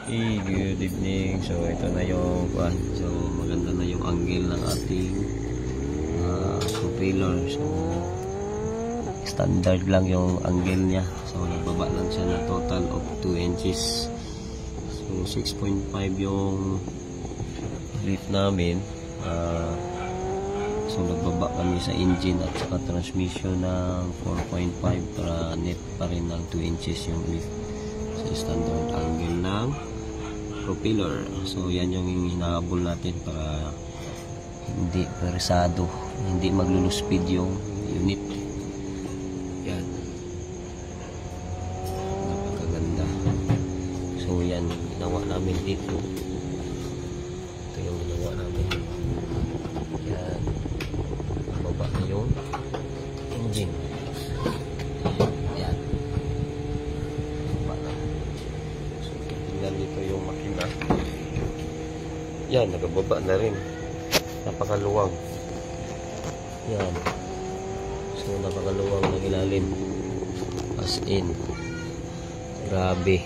Hey, good evening. So ito na yung so maganda na yung angle ng ating propeller. So standard lang yung angle niya. So nagbaba lang siya na total of 2 inches. So 6.5 yung lift namin. So nagbaba kami sa engine at saka transmission ng 4.5 para net pa rin ng 2 inches yung lift. So standard angle ng propeller. So yan yung hinahabol natin para hindi persado, hindi maglulus speed yung unit. Yan, napakaganda. So yan ginawa namin dito. Ito yung ginawa namin. Yan, baba na yung engine. Yan, baba na. So tingnan dito yung makina. Yan, nagababa na rin. Napakaluwag. Yan. So napakaluwag ng ilalim. As in, grabe.